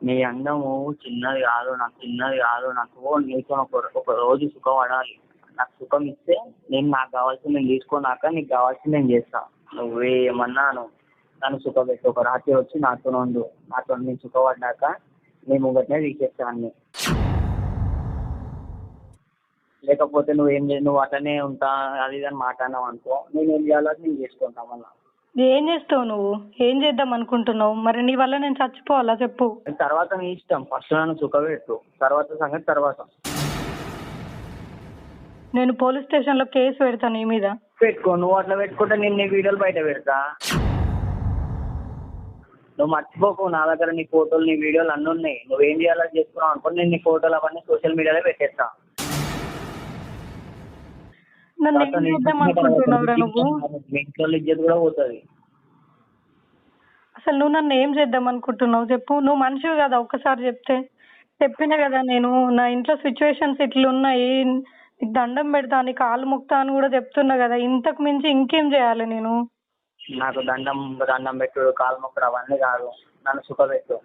నీ అందము చిన్నది కాదు, నాకు చిన్నది కాదు. నాకు నీతో ఒక రోజు సుఖపడాలి. నాకు సుఖం ఇస్తే నాకు కావాల్సింది నేను తీసుకున్నాక నీకు కావాల్సింది నేను చేస్తా. నువ్వేమన్నాను నన్ను సుఖపెట్టు. ఒక రాత్రి వచ్చి నాతో ఉండు. నాతో నేను సుఖపడ్డాక నీ ముంగటనే తీసేస్తా అన్ని. లేకపోతే నువ్వు అట్లనే ఉంటా అది ఇది అని మాట్లాడినావు అనుకో, నేను ఏం చేయాలో నేను చేసుకుంటా. మళ్ళీ ఏం చేస్తావు నువ్వు? ఏం చేద్దాం అనుకుంటున్నావు? మరి నీ వల్ల నేను చచ్చిపోవాలా చెప్పు? తర్వాత నీ ఇష్టం. ఫస్ట్ నన్ను సుఖపెట్టు, తర్వాత సంగతి తర్వాత. నేను పోలీస్ స్టేషన్ లో కేసు పెడతాను నీ మీద. పెట్టుకో. నువ్వు అట్లా పెట్టుకుంటే నేను నీ వీడియోలు బయట పెడతా. నువ్వు మర్చిపోకు, నా దగ్గర నీ ఫోటోలు నీ వీడియోలు అన్నీ ఉన్నాయి. నువ్వేం చేయాలో చేసుకున్నావు అనుకో, నేను నీ ఫోటోలు అవన్నీ సోషల్ మీడియాలో పెట్టేస్తా. నన్ను ఏం చేద్దాం అనుకుంటున్నావురా నువ్వు? మీ ఇంట్లో ఇజ్జత్ కూడా పోతుంది. అసలు నువ్వు నన్ను ఏం చేద్దాం అనుకుంటున్నావు చెప్పు? నువ్వు మనిషివి కదా, ఒక్కసారి చెప్తే. చెప్పినా కదా నేను నా ఇంట్లో సిచ్యువేషన్స్ ఇట్లున్నాయి, నీకు దండం పెడతా, నీ కాలు ముక్తా అని కూడా చెప్తున్నా కదా. ఇంతకు మించి ఇంకేం చేయాలి నేను? నాకు దండం పెట్టు, కాలు మొక్కడు అవన్నీ కాదు. నన్ను సుఖపెట్టు.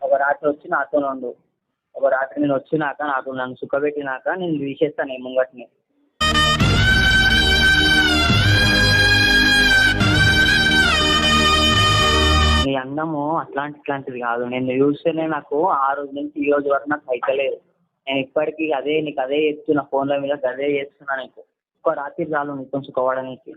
ఒక రాత్రి వచ్చి నాతో ఉండు. ఒక రాత్రి నేను వచ్చినాక నన్ను సుఖపెట్టినాక నేను తీసేస్తాను నీ ముంగటిని. నీ అందము ఇట్లాంటిది కాదు. నేను చూస్తేనే నాకు ఆ రోజు నుంచి ఈ రోజు వరకు నాకు అయితలేదు. నేను ఇప్పటికీ నీకు అదే చేస్తున్నా, ఫోన్ల మీద అదే చేస్తున్నా. నీకు ఒక రాత్రి చాలు నీకు సుఖపడడానికి.